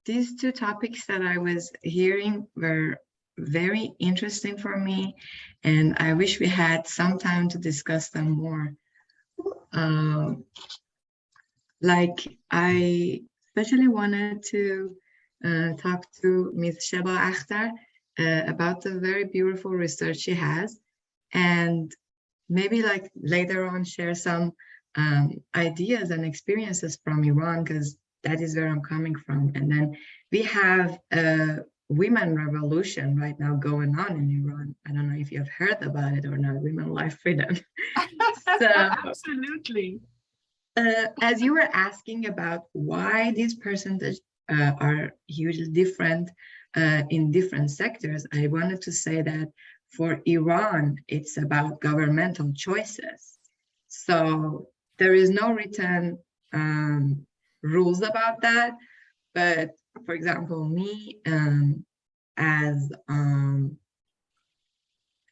these two topics that I was hearing were very interesting for me, and I wish we had some time to discuss them more. Like I especially wanted to talk to Ms. Sheba Akhtar about the very beautiful research she has, and maybe like later on share some ideas and experiences from Iran, because that is where I'm coming from. And then we have a women revolution right now going on in Iran. I don't know if you've heard about it or not, Women Life Freedom. So absolutely. As you were asking about why these percentages are hugely different in different sectors, I wanted to say that for Iran, it's about governmental choices. So there is no written rules about that. But for example, me as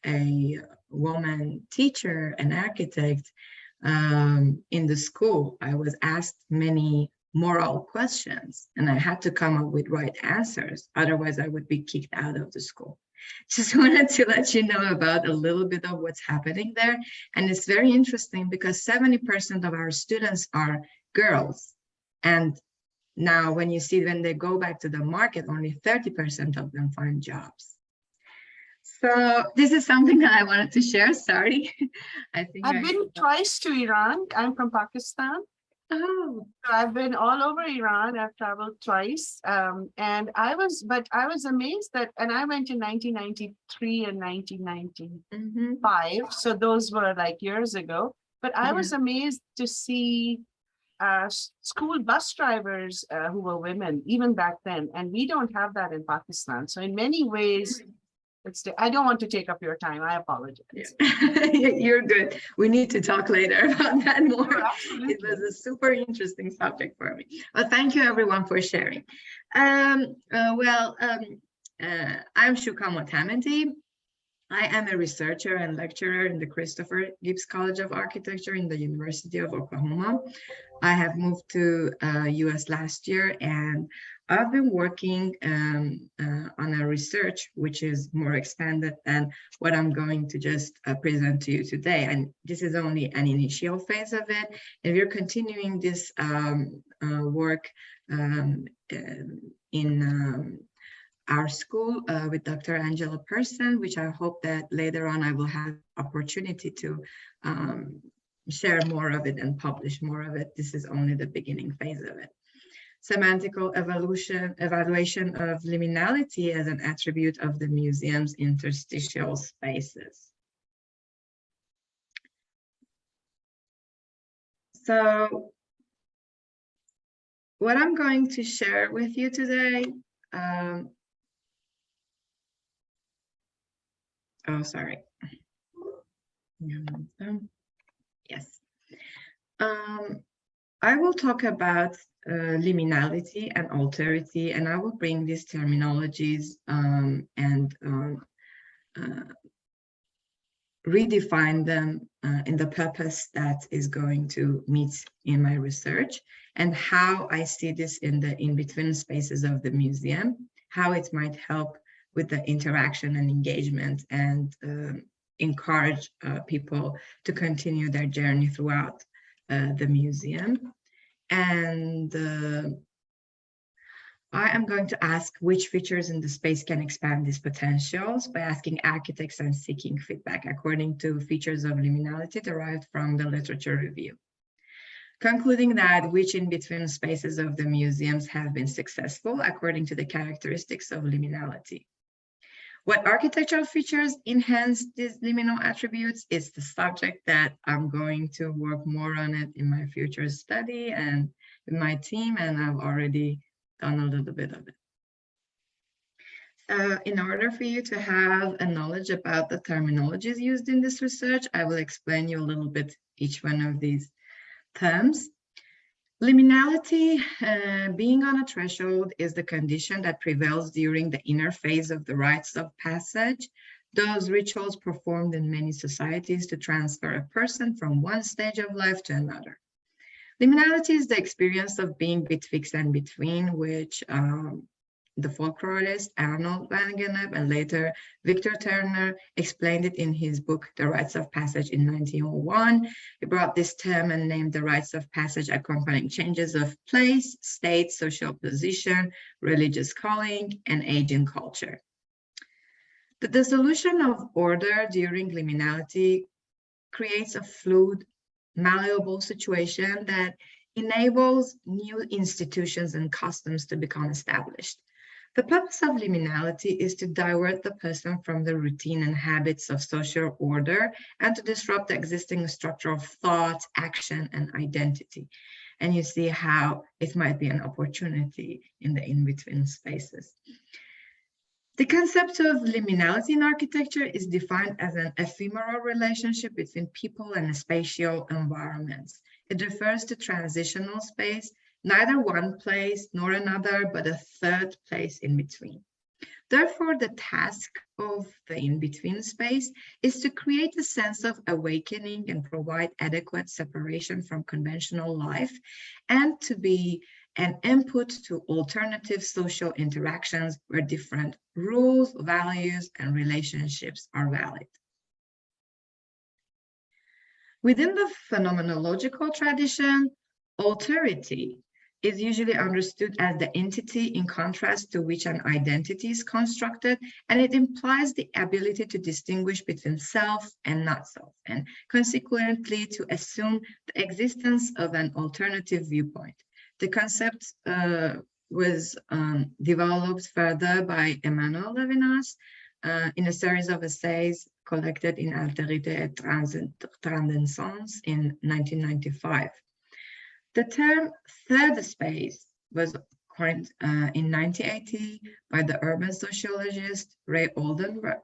a woman teacher and architect, in the school, I was asked many moral questions and I had to come up with right answers. Otherwise, I would be kicked out of the school. Just wanted to let you know about a little bit of what's happening there. And it's very interesting because 70% of our students are girls. And now when you see when they go back to the market, only 30% of them find jobs. So this is something that I wanted to share. Sorry. I've been twice to Iran. I'm from Pakistan. Oh. So I've been all over Iran. I've traveled twice. And I was amazed that, and I went in 1993 and 1995. So those were like years ago. But I was amazed to see school bus drivers who were women, even back then. And we don't have that in Pakistan. So in many ways, I don't want to take up your time. I apologize. Yeah. You're good. We need to talk later about that more. Absolutely. It was a super interesting subject for me. Well, thank you everyone for sharing. I'm Shooka Motamedi. I am a researcher and lecturer in the Christopher Gibbs College of Architecture in the University of Oklahoma. I have moved to US last year, and I've been working on a research which is more expanded than what I'm going to just present to you today. And this is only an initial phase of it. And we're continuing this work in our school with Dr. Angela Person, which I hope that later on I will have opportunity to share more of it and publish more of it. This is only the beginning phase of it. Semantical evaluation of liminality as an attribute of the museum's interstitial spaces. So what I'm going to share with you today, oh, sorry. Yes. I will talk about liminality and alterity, and I will bring these terminologies and redefine them in the purpose that is going to meet in my research, and how I see this in the in-between spaces of the museum, how it might help with the interaction and engagement and encourage people to continue their journey throughout the museum. And I am going to ask which features in the space can expand these potentials by asking architects and seeking feedback according to features of liminality derived from the literature review. Concluding that which in-between spaces of the museums have been successful according to the characteristics of liminality. What architectural features enhance these liminal attributes is the subject that I'm going to work more on it in my future study and with my team, and I've already done a little bit of it. In order for you to have a knowledge about the terminologies used in this research, I will explain you a little bit each one of these terms. Liminality, being on a threshold, is the condition that prevails during the inner phase of the rites of passage, those rituals performed in many societies to transfer a person from one stage of life to another. Liminality is the experience of being betwixt and between, which the folklorist Arnold van Gennep and later Victor Turner explained it in his book, The Rites of Passage in 1901. He brought this term and named the rites of passage accompanying changes of place, state, social position, religious calling, and age in culture. The dissolution of order during liminality creates a fluid, malleable situation that enables new institutions and customs to become established. The purpose of liminality is to divert the person from the routine and habits of social order and to disrupt the existing structure of thought, action, and identity. And you see how it might be an opportunity in the in-between spaces. The concept of liminality in architecture is defined as an ephemeral relationship between people and spatial environments. It refers to transitional space, neither one place nor another, but a third place in between. Therefore, the task of the in-between space is to create a sense of awakening and provide adequate separation from conventional life, and to be an input to alternative social interactions where different rules, values, and relationships are valid. Within the phenomenological tradition, alterity is usually understood as the entity in contrast to which an identity is constructed, and it implies the ability to distinguish between self and not self, and consequently to assume the existence of an alternative viewpoint. The concept was developed further by Emmanuel Levinas in a series of essays collected in Altérité et Transience in 1995. The term third space was coined in 1980 by the urban sociologist Ray Oldenburg.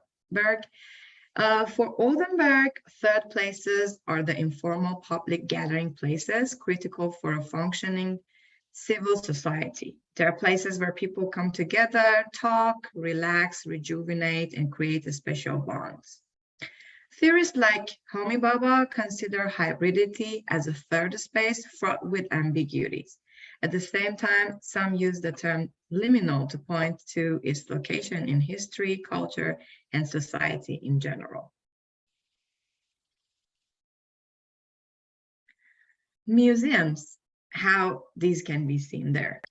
For Oldenburg, third places are the informal public gathering places critical for a functioning civil society. They are places where people come together, talk, relax, rejuvenate, and create special bonds. Theorists like Homi Bhabha consider hybridity as a third space fraught with ambiguities. At the same time, some use the term liminal to point to its location in history, culture, and society in general. Museums, how these can be seen there.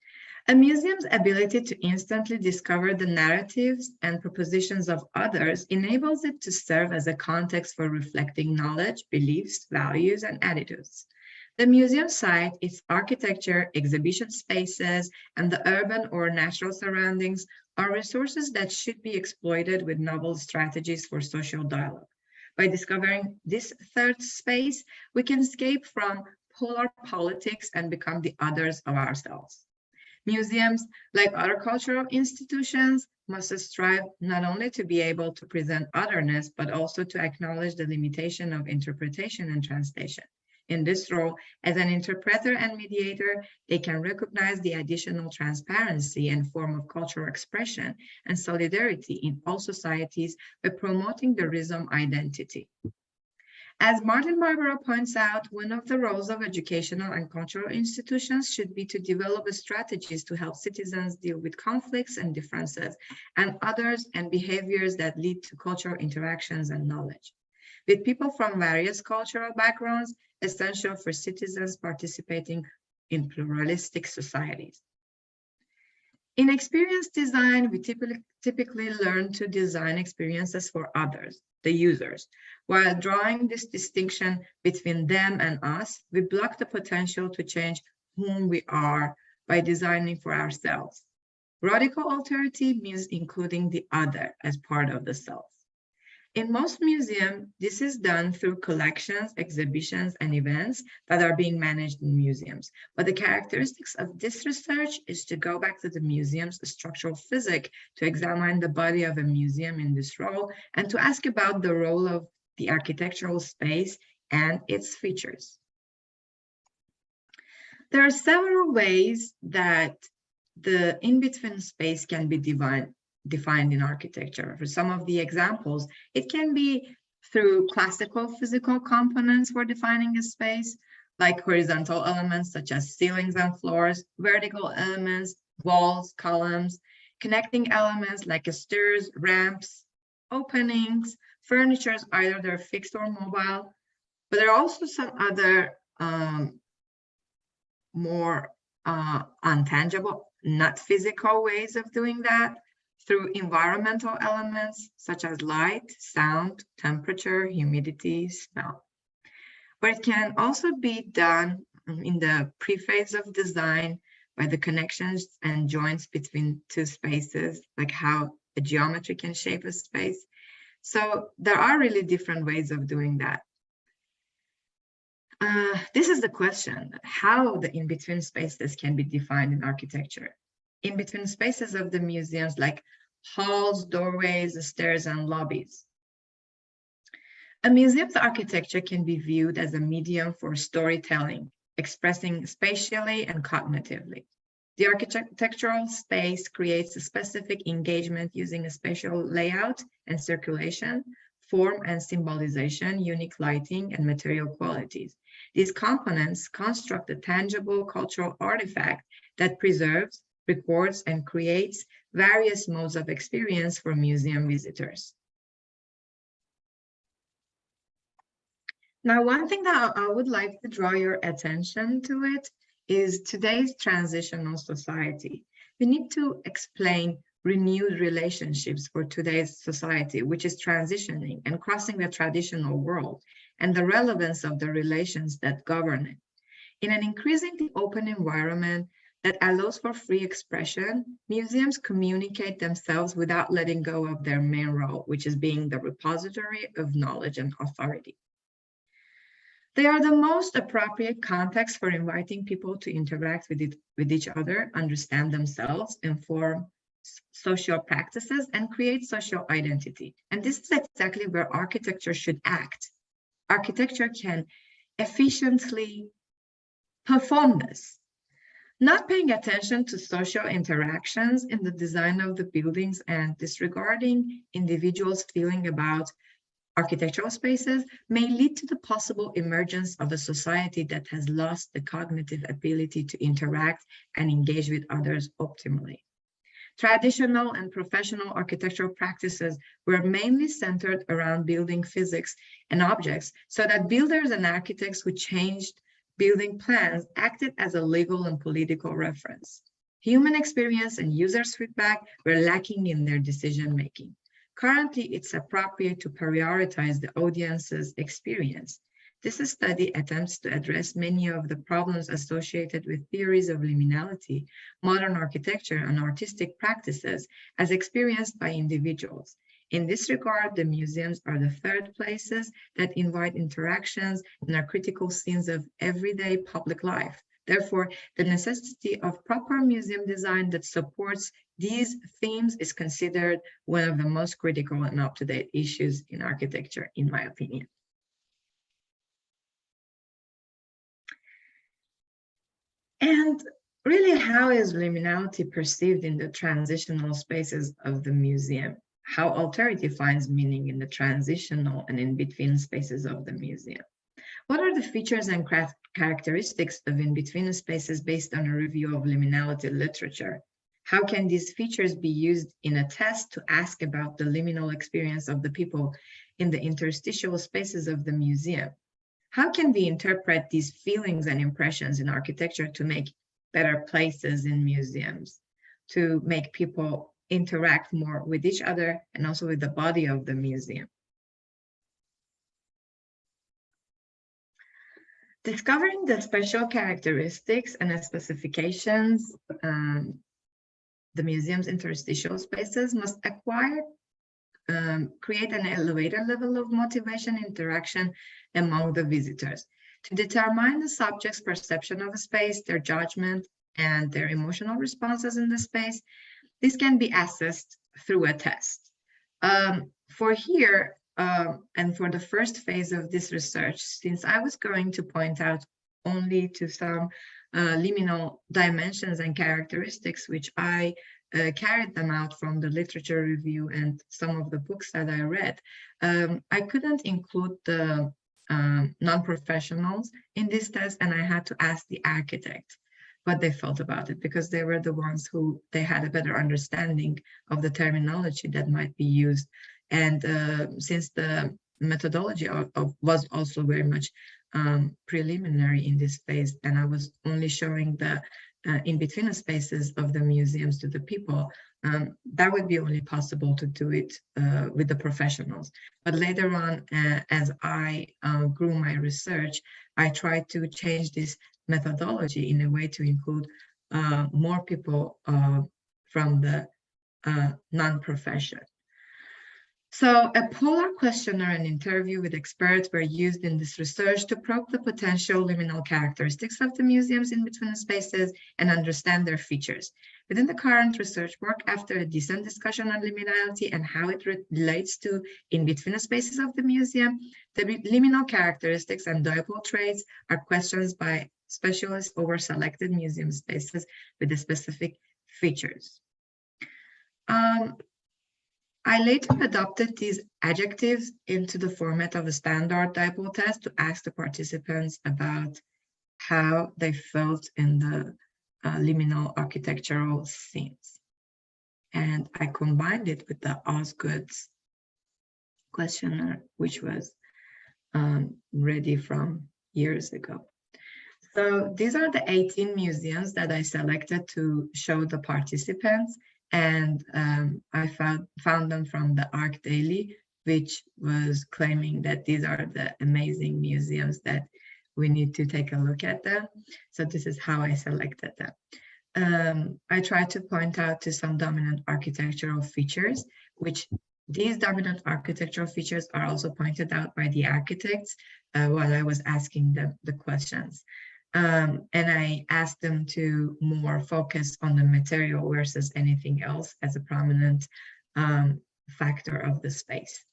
A museum's ability to instantly discover the narratives and propositions of others enables it to serve as a context for reflecting knowledge, beliefs, values, and attitudes. The museum site, its architecture, exhibition spaces, and the urban or natural surroundings are resources that should be exploited with novel strategies for social dialogue. By discovering this third space, we can escape from polar politics and become the others of ourselves. Museums, like other cultural institutions, must strive not only to be able to present otherness, but also to acknowledge the limitation of interpretation and translation. In this role, as an interpreter and mediator, they can recognize the additional transparency and form of cultural expression and solidarity in all societies by promoting the rhythm identity. As Martin Barbera points out, one of the roles of educational and cultural institutions should be to develop strategies to help citizens deal with conflicts and differences and others and behaviors that lead to cultural interactions and knowledge. With people from various cultural backgrounds, essential for citizens participating in pluralistic societies. In experience design, we typically learn to design experiences for others, the users. While drawing this distinction between them and us, we block the potential to change whom we are by designing for ourselves. Radical alterity means including the other as part of the self. In most museums, this is done through collections, exhibitions, and events that are being managed in museums. But the characteristics of this research is to go back to the museum's structural physics to examine the body of a museum in this role and to ask about the role of the architectural space and its features. There are several ways that the in-between space can be defined in architecture. For some of the examples, it can be through classical physical components for defining a space, like horizontal elements such as ceilings and floors, vertical elements, walls, columns, connecting elements like stairs, ramps, openings, furnitures, either they're fixed or mobile. But there are also some other more untangible, not physical ways of doing that through environmental elements such as light, sound, temperature, humidity, smell. But it can also be done in the pre-phase of design by the connections and joints between two spaces, like how a geometry can shape a space. So there are really different ways of doing that. This is the question, how the in-between spaces can be defined in architecture. In-between spaces of the museums like halls, doorways, stairs, and lobbies. A museum's architecture can be viewed as a medium for storytelling, expressing spatially and cognitively. The architectural space creates a specific engagement using a spatial layout and circulation, form and symbolization, unique lighting, and material qualities. These components construct a tangible cultural artifact that preserves, records, and creates various modes of experience for museum visitors. Now, one thing that I would like to draw your attention to it is today's transitional society. We need to explain renewed relationships for today's society, which is transitioning and crossing the traditional world, and the relevance of the relations that govern it. In an increasingly open environment that allows for free expression, museums communicate themselves without letting go of their main role, which is being the repository of knowledge and authority. They are the most appropriate context for inviting people to interact with each other, understand themselves, inform social practices, and create social identity. And this is exactly where architecture should act. Architecture can efficiently perform this. Not paying attention to social interactions in the design of the buildings and disregarding individuals' feeling about architectural spaces may lead to the possible emergence of a society that has lost the cognitive ability to interact and engage with others optimally. Traditional and professional architectural practices were mainly centered around building physics and objects, so that builders and architects who changed building plans acted as a legal and political reference. Human experience and users' feedback were lacking in their decision-making. Currently, it's appropriate to prioritize the audience's experience. This study attempts to address many of the problems associated with theories of liminality, modern architecture, and artistic practices as experienced by individuals. In this regard, the museums are the third places that invite interactions and are critical scenes of everyday public life. Therefore, the necessity of proper museum design that supports these themes is considered one of the most critical and up-to-date issues in architecture, in my opinion. And really, how is liminality perceived in the transitional spaces of the museum? How alterity finds meaning in the transitional and in-between spaces of the museum? What are the features and characteristics of in-between spaces based on a review of liminality literature? How can these features be used in a test to ask about the liminal experience of the people in the interstitial spaces of the museum? How can we interpret these feelings and impressions in architecture to make better places in museums, to make people interact more with each other and also with the body of the museum? Discovering the special characteristics and specifications the museum's interstitial spaces must create an elevated level of motivation interaction among the visitors. To determine the subject's perception of a space, their judgment, and their emotional responses in the space, this can be assessed through a test. For here, and for the first phase of this research, since I was going to point out only to some liminal dimensions and characteristics, which I carried them out from the literature review and some of the books that I read, I couldn't include the non-professionals in this test, and I had to ask the architect what they felt about it, because they were the ones who they had a better understanding of the terminology that might be used. And since the methodology was also very much preliminary in this phase, and I was only showing the in-between spaces of the museums to the people, that would be only possible to do it with the professionals. But later on, as I grew my research, I tried to change this methodology in a way to include more people from the non-profession. So a polar questionnaire and interview with experts were used in this research to probe the potential liminal characteristics of the museums in between spaces and understand their features. Within the current research work, after a decent discussion on liminality and how it relates to in-between spaces of the museum, the liminal characteristics and dipole traits are questions by specialists over selected museum spaces with the specific features. I later adopted these adjectives into the format of a standard dipole test to ask the participants about how they felt in the liminal architectural scenes. And I combined it with the Osgood's questionnaire, which was ready from years ago. So these are the 18 museums that I selected to show the participants. And I found them from the Arc Daily, which was claiming that these are the amazing museums that we need to take a look at them. So this is how I selected them. I tried to point out to some dominant architectural features, which these dominant architectural features are also pointed out by the architects while I was asking them the questions. And I asked them to more focus on the material versus anything else as a prominent factor of the space.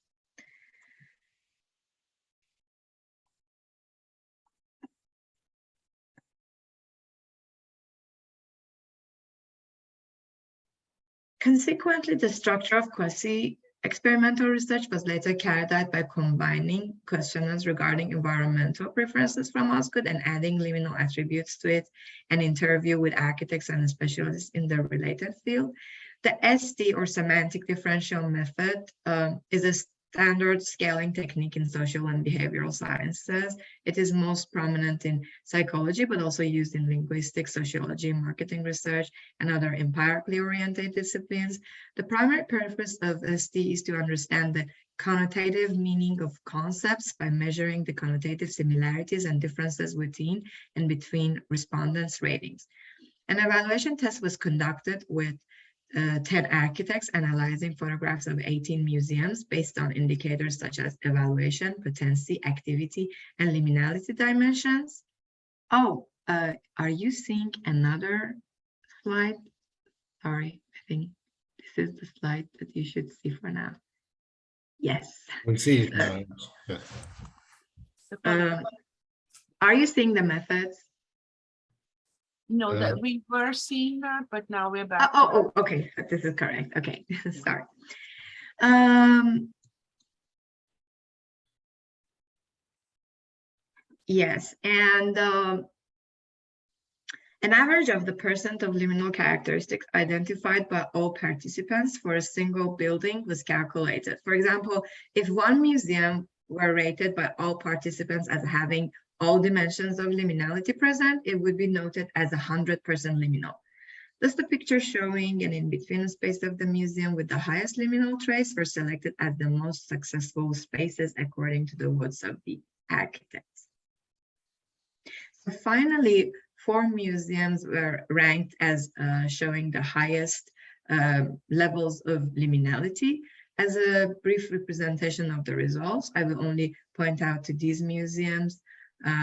Consequently, the structure of quasi-experimental research was later carried out by combining questionnaires regarding environmental preferences from Osgood and adding liminal attributes to it, an interview with architects and specialists in the related field. The ST, or semantic differential method, is a standard scaling technique in social and behavioral sciences. It is most prominent in psychology, but also used in linguistics, sociology, marketing research, and other empirically oriented disciplines. The primary purpose of ST is to understand the connotative meaning of concepts by measuring the connotative similarities and differences within and between respondents' ratings. An evaluation test was conducted with 10 architects analyzing photographs of 18 museums based on indicators such as evaluation, potency, activity, and liminality dimensions. Oh, are you seeing another slide? Sorry, I think this is the slide that you should see for now. Yes. We see it now. Yeah. Are you seeing the methods? No, that we were seeing that, but now we're back. Okay, this is correct. Okay, sorry. Yes, and an average of the percent of liminal characteristics identified by all participants for a single building was calculated. For example, if one museum were rated by all participants as having all dimensions of liminality present, it would be noted as 100% liminal. Thus, the picture showing an in-between space of the museum with the highest liminal trace were selected as the most successful spaces according to the votes of the architects. So finally, 4 museums were ranked as showing the highest levels of liminality. As a brief representation of the results, I will only point out to these museums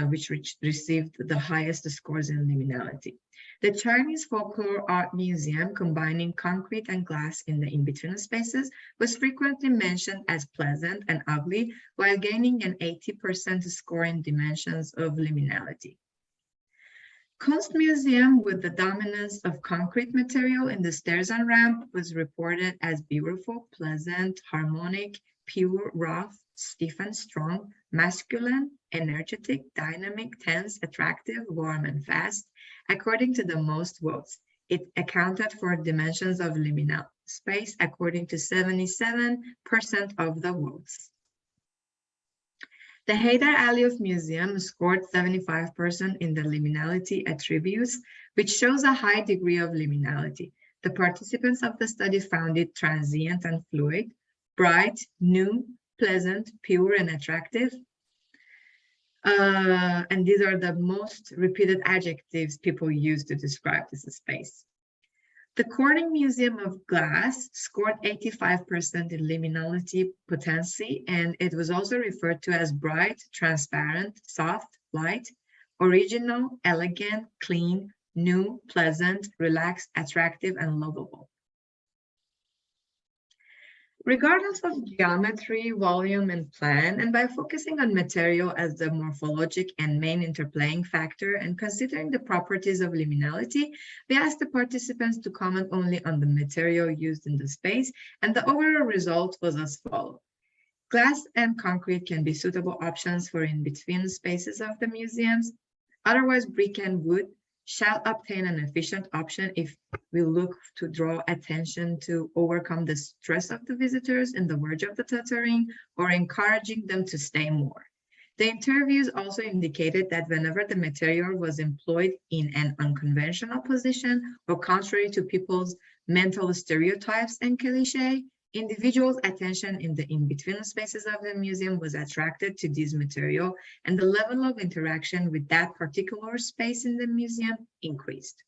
which received the highest scores in liminality. The Chinese Folklore Art Museum, combining concrete and glass in the in-between spaces, was frequently mentioned as pleasant and ugly, while gaining an 80% score in dimensions of liminality. Kunstmuseum, with the dominance of concrete material in the stairs and ramp, was reported as beautiful, pleasant, harmonic, pure, rough, stiff and strong, masculine, energetic, dynamic, tense, attractive, warm, and fast, according to the most votes. It accounted for dimensions of liminal space according to 77% of the votes. The Haydar Aliyev Museum scored 75% in the liminality attributes, which shows a high degree of liminality. The participants of the study found it transient and fluid, bright, new, pleasant, pure, and attractive. And these are the most repeated adjectives people use to describe this space. The Corning Museum of Glass scored 85% in liminality potency, and it was also referred to as bright, transparent, soft, light, original, elegant, clean, new, pleasant, relaxed, attractive, and lovable. Regardless of geometry, volume, and plan, and by focusing on material as the morphologic and main interplaying factor and considering the properties of liminality, we asked the participants to comment only on the material used in the space, and the overall result was as follows. Glass and concrete can be suitable options for in-between spaces of the museums. Otherwise, brick and wood shall obtain an efficient option if we look to draw attention to overcome the stress of the visitors in the verge of the tutoring or encouraging them to stay more. The interviews also indicated that whenever the material was employed in an unconventional position or contrary to people's mental stereotypes and cliché, individuals' attention in the in-between spaces of the museum was attracted to this material, and the level of interaction with that particular space in the museum increased.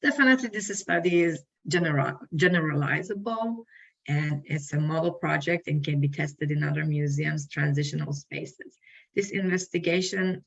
Definitely, this study is generalizable, and it's a model project and can be tested in other museums' transitional spaces. This investigation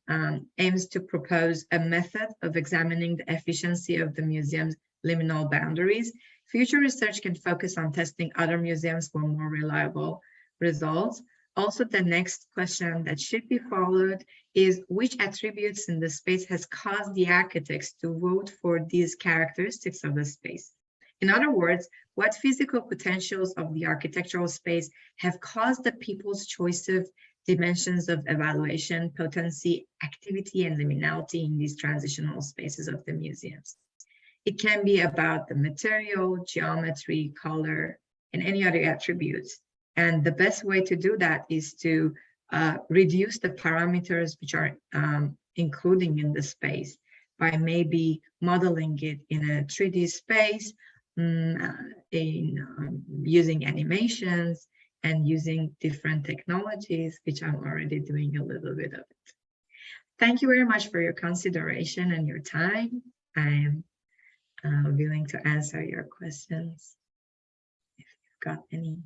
aims to propose a method of examining the efficiency of the museum's liminal boundaries. Future research can focus on testing other museums for more reliable results. Also, the next question that should be followed is which attributes in the space has caused the architects to vote for these characteristics of the space? In other words, what physical potentials of the architectural space have caused the people's choice of dimensions of evaluation, potency, activity, and liminality in these transitional spaces of the museums? It can be about the material, geometry, color, and any other attributes. And the best way to do that is to reduce the parameters which are including in the space by maybe modeling it in a 3D space, using animations and using different technologies, which I'm already doing a little bit of it. Thank you very much for your consideration and your time. I am willing to answer your questions if you've got any.